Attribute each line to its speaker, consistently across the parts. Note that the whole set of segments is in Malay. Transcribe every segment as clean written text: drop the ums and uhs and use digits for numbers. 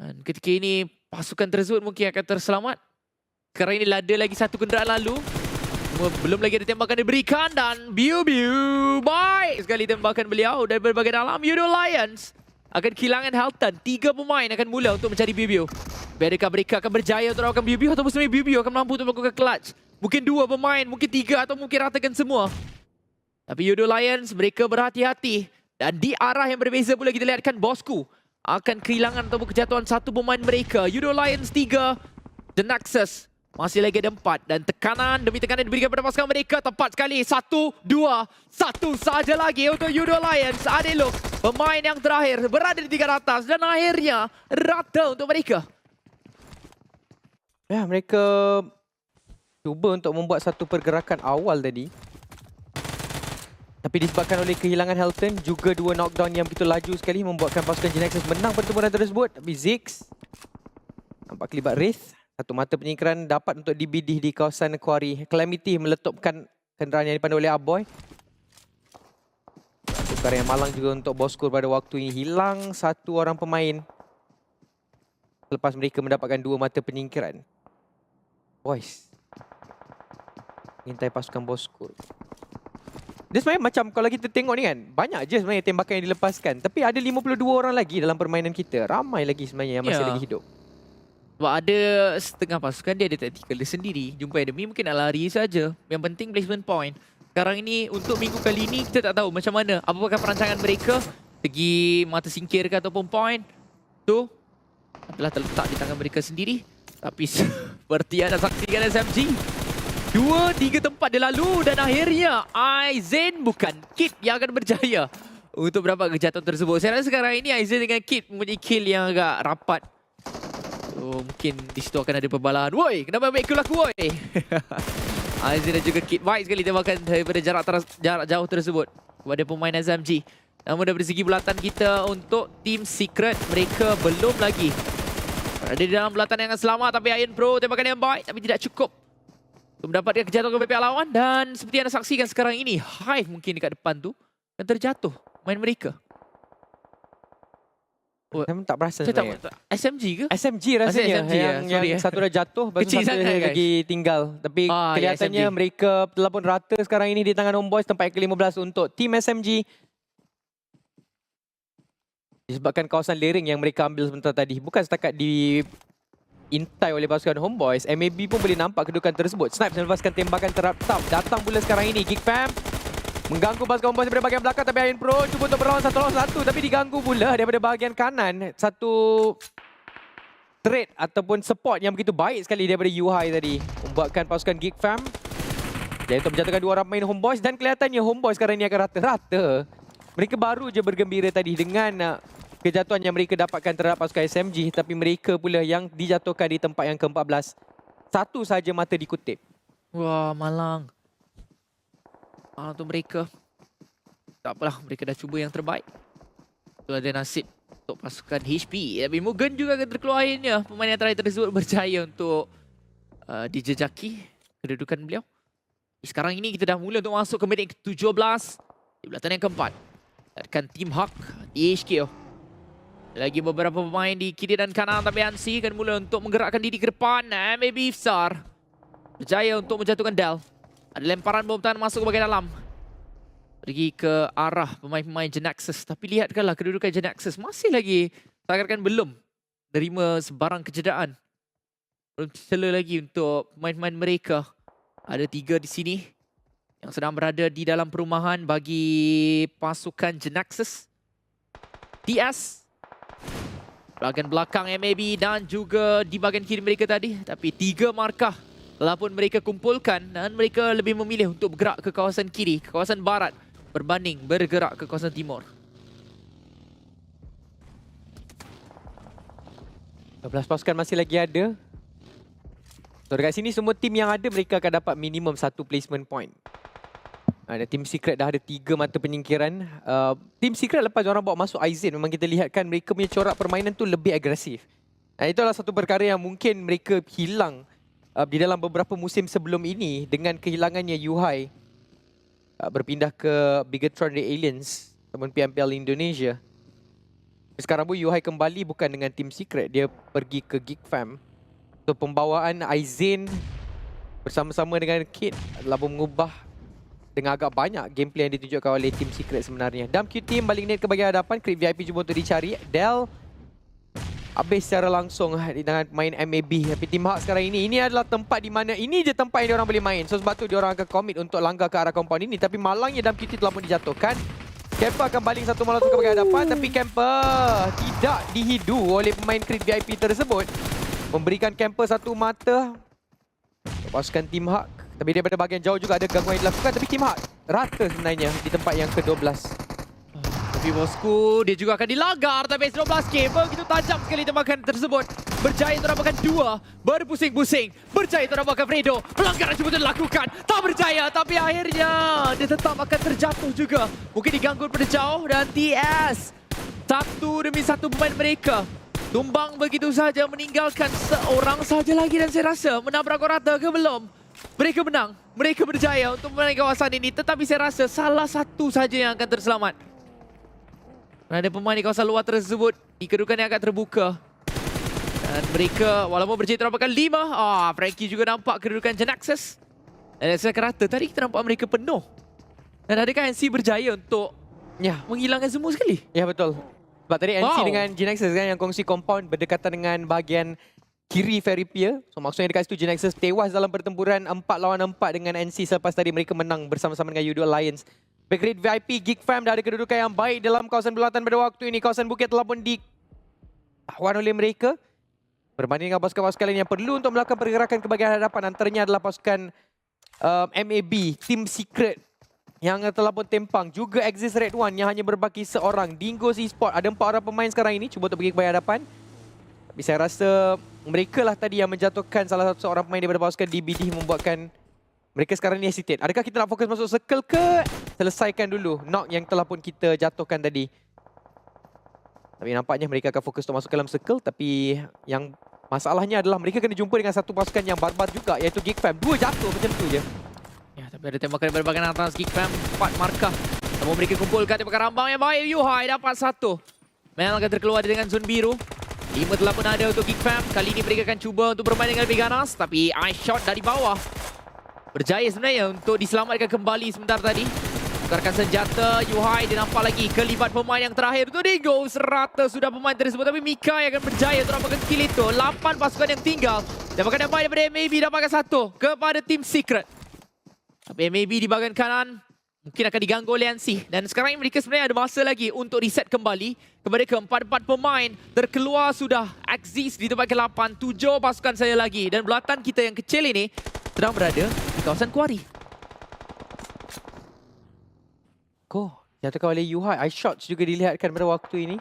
Speaker 1: Dan ketika ini pasukan tersebut mungkin akan terselamat. Sekarang ini ada lagi satu kenderaan lalu. Belum lagi ada tembakan diberikan dan biu-biu. Baik sekali tembakan beliau dari berbagai dalam. Yudo Lions akan kehilangan Halton. 3 pemain akan mula untuk mencari biu-biu. Adakah mereka akan berjaya untuk melakukan biu-biu ataupun sebenarnya biu-biu akan mampu untuk melakukan clutch. Mungkin 2 pemain, mungkin 3 atau mungkin ratakan semua. Tapi Yudo Lions mereka berhati-hati. Dan di arah yang berbeza pula kita lihatkan Bosku akan kehilangan ataupun kejatuhan satu pemain mereka. Yudo Lions 3, The Nexus masih lagi ada 4 dan tekanan demi tekanan diberikan kepada pasukan mereka. Tepat sekali. 1, 2, 1 saja lagi untuk Yudo Lions. Adeluk, pemain yang terakhir berada di tingkat atas dan akhirnya rata untuk mereka.
Speaker 2: Ya, mereka cuba untuk membuat satu pergerakan awal tadi. Tapi disebabkan oleh kehilangan Halton, juga 2 knockdown yang begitu laju sekali membuatkan pasukan Genexus menang pertempuran tersebut. Tapi Ziggs nampak kelibat Wraith. Satu mata penyingkiran dapat untuk dibidih di kawasan Quarry. Calamity meletupkan kenderaan yang dipandu oleh Aboy. Perkara yang malang juga untuk Bosco pada waktu ini. Hilang satu orang pemain selepas mereka mendapatkan 2 mata penyingkiran. Boys, mengintai pasukan Bosco. Dia sebenarnya macam kalau kita tengok ni kan, banyak je sebenarnya tembakan yang dilepaskan. Tapi ada 52 orang lagi dalam permainan kita. Ramai lagi sebenarnya yang masih lagi hidup.
Speaker 1: Sebab ada setengah pasukan dia ada tactical dia sendiri. Jumpa enemy mungkin nak lari saja. Yang penting placement point. Sekarang ini untuk minggu kali ini kita tak tahu macam mana. Apakah perancangan mereka? Segi mata singkir ke ataupun point. Tu telah terletak di tangan mereka sendiri. Tapi seperti anda saksikan SMG. 2-3 tempat dia lalu dan akhirnya Aizen bukan Kid yang akan berjaya untuk mendapat kejatuhan tersebut. Saya rasa sekarang ini Aizen dengan Kid mempunyai kill yang agak rapat. So, mungkin di situ akan ada perbalahan. Woi, kenapa ambil kill aku woi? Aizen dan juga Kid baik sekali tembakan daripada jarak jauh tersebut kepada pemain SMG. Namun dari segi bulatan kita untuk Team Secret, mereka belum lagi ada di dalam bulatan yang selamat. Tapi Iron Pro tembakan yang baik tapi tidak cukup untuk mendapatkan kejatuhan kepada pihak lawan. Dan seperti anda saksikan sekarang ini, Hive mungkin dekat depan tu dan terjatuh main mereka.
Speaker 2: Saya tak perasan sebenarnya.
Speaker 1: SMG ke?
Speaker 2: SMG rasanya.
Speaker 1: SMG
Speaker 2: yang satu dah jatuh,
Speaker 1: kecil
Speaker 2: satu
Speaker 1: sangat,
Speaker 2: lagi tinggal. Tapi kelihatannya mereka telah pun rata sekarang ini di tangan Homeboys. Tempat ke-15 untuk Team SMG. Disebabkan kawasan lereng yang mereka ambil sebentar tadi. Bukan setakat di intai oleh pasukan Homeboys, MAB pun boleh nampak kedudukan tersebut. Snipes melepaskan tembakan terap-tap. Datang pula sekarang ini Geek Fam mengganggu pasukan Homeboys daripada bahagian belakang. Tapi Iron Pro cuba untuk berlawan satu lawan satu, tapi diganggu pula daripada bahagian kanan. Satu trade ataupun support yang begitu baik sekali daripada Yuhai tadi membuatkan pasukan Geek Fam dan untuk menjatuhkan 2 orang pemain Homeboys. Dan kelihatannya Homeboys sekarang ini akan rata-rata. Mereka baru je bergembira tadi dengan kejatuhan yang mereka dapatkan terhadap pasukan SMG, tapi mereka pula yang dijatuhkan di tempat yang ke-14. Satu saja mata dikutip.
Speaker 1: Wah, malang. Untuk mereka. Tak apalah, mereka dah cuba yang terbaik. Itu ada nasib untuk pasukan HP. Tapi Mugen juga akan terkeluar akhirnya. Pemain yang terakhir tersebut berjaya untuk dijejaki kedudukan beliau. Sekarang ini kita dah mula untuk masuk ke minit ke-17. Di belakang yang keempat. Lihatkan Team Hawk di HQ. Lagi beberapa pemain di kiri dan kanan, tapi Hansi akan mula untuk menggerakkan diri ke depan. MAB Ifsar berjaya untuk menjatuhkan Del. Ada lemparan bom tahan masuk ke bahagian dalam. Pergi ke arah pemain-pemain Genexus. Tapi lihatkanlah kedudukan Genexus masih lagi seakan belum menerima sebarang kecederaan. Belum cela lagi untuk pemain-pemain mereka. Ada 3 di sini yang sedang berada di dalam perumahan bagi pasukan Genexus. TS bahagian belakang MAB dan juga di bahagian kiri mereka tadi. Tapi 3 markah telah pun mereka kumpulkan dan mereka lebih memilih untuk bergerak ke kawasan kiri, ke kawasan barat berbanding bergerak ke kawasan timur.
Speaker 2: 12 pasukan masih lagi ada. So dekat sini semua tim yang ada mereka akan dapat minimum 1 placement point. Ada Team Secret dah ada 3 mata penyingkiran. Team Secret lepas orang bawa masuk Aizen, memang kita lihatkan mereka punya corak permainan tu lebih agresif. Itulah satu perkara yang mungkin mereka hilang di dalam beberapa musim sebelum ini dengan kehilangannya Yuhai berpindah ke Bigatron The Aliens ataupun PMPL Indonesia. Sekarang pun Yuhai kembali bukan dengan Team Secret. Dia pergi ke Geek Fam. So pembawaan Aizen bersama-sama dengan Kid adalah mengubah dengan agak banyak gameplay yang ditunjukkan oleh Team Secret sebenarnya. Dam Q Team balik net ke bahagian hadapan. Creep VIP cuba untuk dicari. Del habis secara langsung dengan main MAB. Tapi Team Hawk sekarang ini adalah tempat di mana ini je tempat yang diorang boleh main. So sebab tu diorang akan commit untuk langgar ke arah compound ini. Tapi malangnya Dam Q Team telah pun dijatuhkan. Camper akan baling satu molotov ke bahagian hadapan. Tapi Camper tidak dihidu oleh pemain Creep VIP tersebut. Memberikan Camper satu mata. Lepaskan Team Hawk. Tapi daripada bahagian jauh juga ada gangguan yang dilakukan. Tapi Team Hawk rata sebenarnya di tempat yang ke-12.
Speaker 1: Tapi bosku, dia juga akan dilagar. Tapi S12K begitu tajam sekali tembakan tersebut. Berjaya untuk dapatkan 2. Berpusing-pusing. Berjaya untuk dapatkan Fredo. Pelanggaran cuba untuk dilakukan. Tak berjaya. Tapi akhirnya dia tetap akan terjatuh juga. Mungkin diganggu pada jauh. Dan TS. Satu demi satu pemain mereka. Tumbang begitu saja meninggalkan seorang saja lagi. Dan saya rasa menabrak rata ke belum? Mereka menang. Mereka berjaya untuk menang kawasan ini. Tetapi saya rasa salah satu saja yang akan terselamat. Ada pemain di kawasan luar tersebut di kedudukan yang agak terbuka. Dan mereka walaupun berjaya dapatkan 5. Frankie juga nampak kedudukan Genaxus. Dan saya rata tadi kita nampak mereka penuh. Dan adakah NC berjaya untuk menghilangkan semua sekali?
Speaker 2: Ya betul. Sebab tadi NC dengan Genaxus kan yang kongsi compound berdekatan dengan bahagian kiri Ferry Pier. So maksudnya dekat situ Genaxus tewas dalam pertempuran 4 lawan 4 dengan NC selepas tadi mereka menang bersama-sama dengan U2 Alliance. Backgrade VIP Geek Fam dah ada kedudukan yang baik dalam kawasan bulatan pada waktu ini. Kawasan bukit telah pun ditawan oleh mereka. Berbanding dengan pasukan-pasukan lain yang perlu untuk melakukan pergerakan ke bahagian hadapan. Antaranya adalah pasukan MAB, Team Secret yang telah pun tempang. Juga Exist Red One yang hanya berbaki seorang. Dingo's Esports. Ada 4 orang pemain sekarang ini. Cuba untuk pergi ke bahagian hadapan. Tapi saya rasa mereka lah tadi yang menjatuhkan salah satu seorang pemain daripada pasukan DBD membuatkan mereka sekarang ni hesitate. Adakah kita nak fokus masuk circle ke? Selesaikan dulu knock yang telah pun kita jatuhkan tadi. Tapi nampaknya mereka akan fokus untuk masuk ke dalam circle. Tapi yang masalahnya adalah mereka kena jumpa dengan satu pasukan yang barbar juga, iaitu Geek Fam. 2 jatuh macam tu je. Ya, tapi ada tembakan daripada bahagian atas Geek Fam. 4 markah. Namun mereka kumpulkan tembakan rambang yang baik. Yuhai dapat 1. Mel akan terkeluar dengan zon biru. 5 telah pun ada untuk Geek Fam. Kali ini mereka akan cuba untuk bermain dengan lebih ganas. Tapi eye shot dari bawah. Berjaya sebenarnya untuk diselamatkan kembali sebentar tadi. Tukarkan senjata, Yuhai dia nampak lagi kelibat pemain yang terakhir. Itu Dingo, serata sudah pemain tersebut. Tapi Mikai akan berjaya untuk dapatkan kill itu. 8 pasukan yang tinggal. Dapatkan yang baik daripada MAB, dapatkan 1 kepada Team Secret. Tapi MAB di bahagian kanan mungkin akan diganggu oleh NC. Dan sekarang mereka sebenarnya ada masa lagi untuk reset kembali. Kepada keempat-empat pemain terkeluar sudah Axis di tempat ke-8. 7 pasukan saya lagi. Dan bulatan kita yang kecil ini sedang berada di kawasan Quarry. Jatuhkan oleh Yuhai. Eye shots juga dilihatkan pada waktu ini.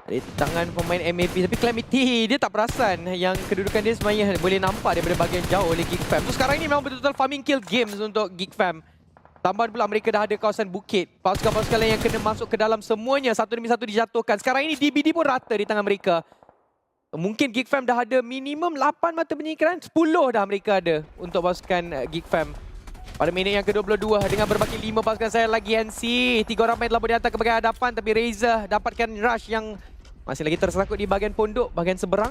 Speaker 2: Dari tangan pemain MAB. Tapi Calamity dia tak perasan yang kedudukan dia sebenarnya boleh nampak daripada bahagian jauh oleh Geek Fam. So sekarang ini memang betul-betul farming kill games untuk Geek Fam. Tambahan pula mereka dah ada kawasan bukit. Pasukan-pasukan lain yang kena masuk ke dalam semuanya. Satu demi satu dijatuhkan. Sekarang ini DBD pun rata di tangan mereka. Mungkin Geek Fam dah ada minimum 8 mata penyingkiran. 10 dah mereka ada untuk pasukan Geek Fam. Pada minit yang ke-22 dengan berbaki 5 pasukan saya lagi NC. 3 orang main telah dihantar ke bahagian hadapan. Tapi Razor dapatkan rush yang masih lagi tersangkut di bahagian pondok, bahagian seberang.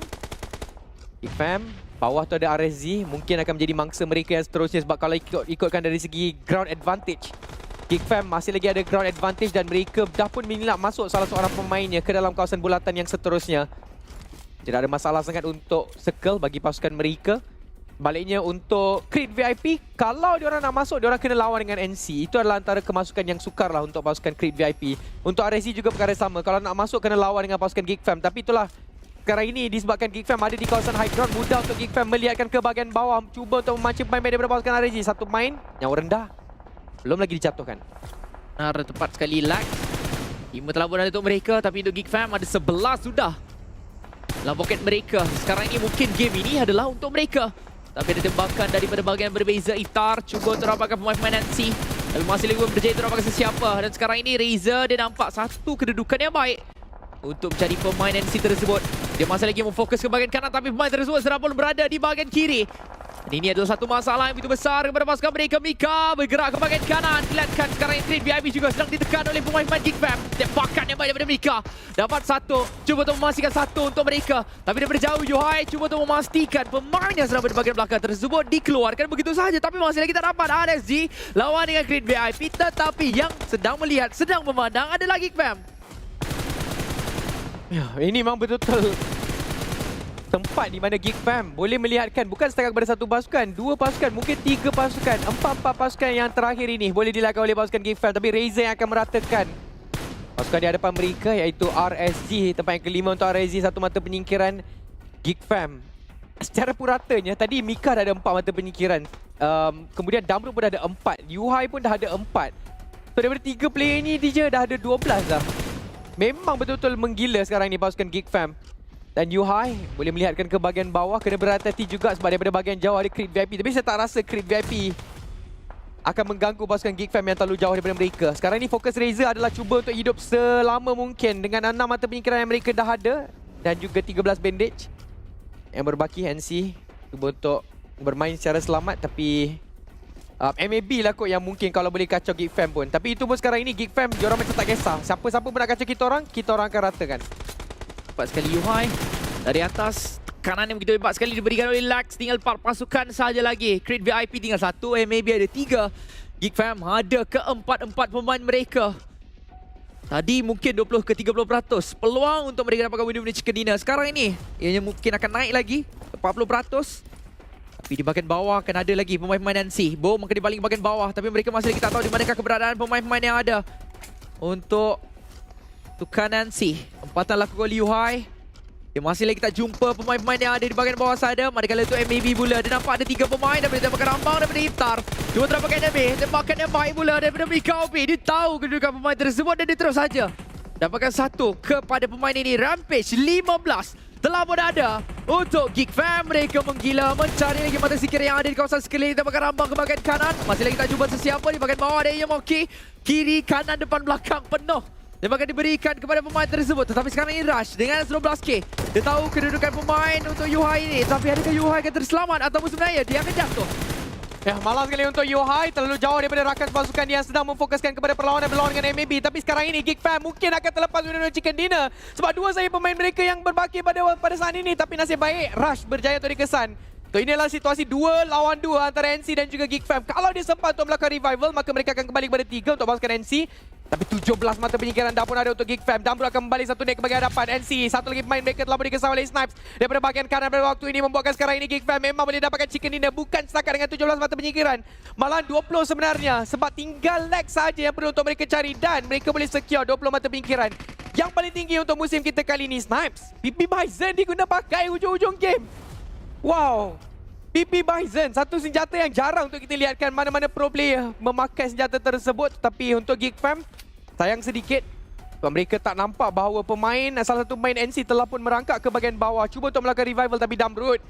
Speaker 2: Geek Fam, bawah tu ada RSZ. Mungkin akan menjadi mangsa mereka yang seterusnya. Sebab kalau ikutkan dari segi ground advantage, Geek Fam masih lagi ada ground advantage. Dan mereka dah pun minat masuk salah seorang pemainnya ke dalam kawasan bulatan yang seterusnya. Tidak ada masalah sangat untuk circle bagi pasukan mereka. Baliknya untuk Creed VIP, kalau diorang nak masuk, diorang kena lawan dengan NC. Itu adalah antara kemasukan yang sukar lah untuk pasukan Creed VIP. Untuk RSC juga perkara sama. Kalau nak masuk, kena lawan dengan pasukan Geek Fam. Tapi itulah, sekarang ini disebabkan Geek Fam ada di kawasan high ground, mudah untuk Geek Fam melihatkan ke bahagian bawah. Cuba untuk memancing pemain daripada pasukan RSC. Satu main yang rendah, belum lagi dijatuhkan.
Speaker 1: Benar, tepat sekali lag. 5 telah pun ada untuk mereka. Tapi untuk Geek Fam ada 11 sudah dalam poket mereka. Sekarang ini mungkin game ini adalah untuk mereka. Tapi ada tembakan daripada bahagian berbeza. Itar cuba untuk dapatkan pemain-pemain NC. Tapi masih lagi belum berjaya untuk dapatkan sesiapa. Dan sekarang ini Razor dia nampak satu kedudukan yang baik untuk mencari pemain NC tersebut. Dia masih lagi memfokus ke bahagian kanan. Tapi pemain tersebut sudah pun berada di bahagian kiri. Ini adalah satu masalah yang begitu besar kepada pasukan mereka. Mika bergerak ke bahagian kanan. Lihatkan sekarang Creed VIP juga sedang ditekan oleh pemain-pemain Geek Fam. Tembakan yang baik daripada Mika. Dapat satu. Cuba untuk memastikan satu untuk mereka. Tapi daripada jauh Yuhai cuba untuk memastikan pemain yang sedang berada di bahagian belakang tersebut dikeluarkan begitu saja. Tapi masih lagi tak dapat. RSG lawan dengan Creed VIP. Tetapi yang sedang melihat, sedang memandang adalah Geek Fam.
Speaker 2: Ya, ini memang betul-betul tempat di mana Geek Fam boleh melihatkan bukan setakat kepada satu pasukan, dua pasukan, mungkin tiga pasukan, empat pasukan yang terakhir ini boleh dilakukan oleh pasukan Geek Fam. Tapi Razer yang akan meratakan pasukan di hadapan mereka iaitu RSG. Tempat yang kelima untuk RSG, satu mata penyingkiran Geek Fam. Secara puratanya, tadi Mika dah ada 4 mata penyingkiran. Kemudian Damru pun dah ada 4. Yuhai pun dah ada 4. So daripada 3 player ni dia dah ada 12 dah. Memang betul-betul menggila sekarang ni pasukan Geek Fam. Dan Yuhai boleh melihatkan ke bahagian bawah. Kena berhati-hati juga sebab daripada bahagian jauh ada Creed VIP. Tapi saya tak rasa Creed VIP akan mengganggu pasukan Geek Fam yang terlalu jauh daripada mereka. Sekarang ni fokus Razer adalah cuba untuk hidup selama mungkin dengan 6 mata penyingkiran yang mereka dah ada. Dan juga 13 bandage. Yang berbaki NC cuba untuk bermain secara selamat. Tapi MAB lah kot yang mungkin kalau boleh kacau Geek Fam pun. Tapi itu pun sekarang ini Geek Fam diorang macam tak kisah. Siapa-siapa pun nak kacau kita orang akan ratakan.
Speaker 1: Cepat sekali Yuhai dari atas. Tekanan yang begitu hebat sekali diberikan oleh Lux. Tinggal 4 pasukan saja lagi. Creed VIP tinggal 1, MAB ada 3. Geek Fam ada ke-4 pemain mereka. Tadi mungkin 20 ke 30% peluang untuk mereka dapatkan win-win chicken dinner. Sekarang ini ianya mungkin akan naik lagi 40%. Tapi di bahagian bawah akan ada lagi pemain-pemain Nancy. Bom akan dibaling bahagian bawah. Tapi mereka masih lagi tak tahu di manakah keberadaan pemain-pemain yang ada untuk tukar Nancy. Empatan lakukan oleh Yuhai. Dia masih lagi tak jumpa pemain-pemain yang ada di bahagian bawah sana. Manakala itu MAB pula. Dia nampak ada 3 pemain daripada tembakan rambang daripada Iftar. Cuma terapakan MAB. Tembakan yang baik pula daripada Mika OP. Dia tahu kedudukan pemain tersebut dan dia terus saja dapatkan satu kepada pemain ini. Rampage 15 telah pun ada untuk Geek Fam. Mereka menggila mencari lagi mata sikir yang ada di kawasan sekeliling tembakan rambang ke bahagian kanan. Masih lagi tak jumpa sesiapa di bahagian bawah. Ada Yamoki. Kiri, kanan, depan, belakang penuh. Dia akan diberikan kepada pemain tersebut. Tetapi sekarang ini Rush dengan 19k. Dia tahu kedudukan pemain untuk Yuhai ini. Tapi adakah Yuhai akan terselamat ataupun sebenarnya dia akan jatuh?
Speaker 2: Ya, malas sekali untuk Yuhai. Terlalu jauh daripada rakan pasukan yang sedang memfokuskan kepada perlawanan dengan MAB. Tapi sekarang ini Geek Fam mungkin akan terlepas win-win chicken dinner. Sebab dua saja pemain mereka yang berbaki pada saat ini. Tapi nasib baik Rush berjaya untuk dikesan. So inilah situasi 2 lawan 2 antara NC dan juga Geek Fam. Kalau dia sempat untuk melakukan revival, maka mereka akan kembali kepada 3 untuk pasukan NC. Tapi 17 mata penyingkiran dah pun ada untuk Geek Fam. Damru akan kembali satu naik ke bahagian hadapan NC. Satu lagi pemain mereka telah boleh dikesan oleh Snipes daripada bahagian kanan pada waktu ini. Membuatkan sekarang ini Geek Fam memang boleh dapatkan chicken dinner. Bukan setakat dengan 17 mata penyingkiran. Malah 20 sebenarnya. Sebab tinggal lag saja yang perlu untuk mereka cari. Dan mereka boleh secure 20 mata penyingkiran. Yang paling tinggi untuk musim kita kali ini Snipes. PP Bison diguna pakai hujung-hujung game. Wow. PP Bison, satu senjata yang jarang untuk kita lihatkan mana-mana pro player memakai senjata tersebut. Tapi untuk Geek Fam, sayang sedikit sebab mereka tak nampak bahawa salah satu pemain NC telah pun merangkak ke bahagian bawah. Cuba untuk melakukan revival tapi Damrut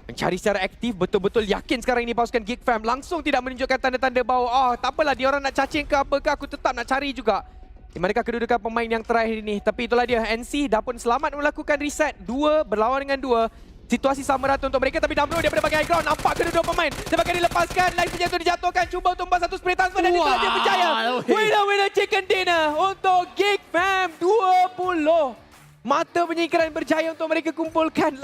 Speaker 2: mencari secara aktif. Betul-betul yakin sekarang ini pasukan Geek Fam langsung tidak menunjukkan tanda-tanda bahawa tak apalah diorang nak cacing ke apakah, aku tetap nak cari juga. Di manakah kedudukan pemain yang terakhir ini. Tapi itulah dia, NC dah pun selamat melakukan reset. 2 berlawan dengan 2. Situasi sama rata untuk mereka. Tapi Damru daripada bahagian high ground nampak kedua pemain. Dia dilepaskan. Lagi senjata dijatuhkan. Cuba untuk membuat satu spray transfer. Dan itulah dia berjaya. Winner chicken dinner untuk Geek Fam. 20 mata penyingkiran berjaya untuk mereka kumpulkan.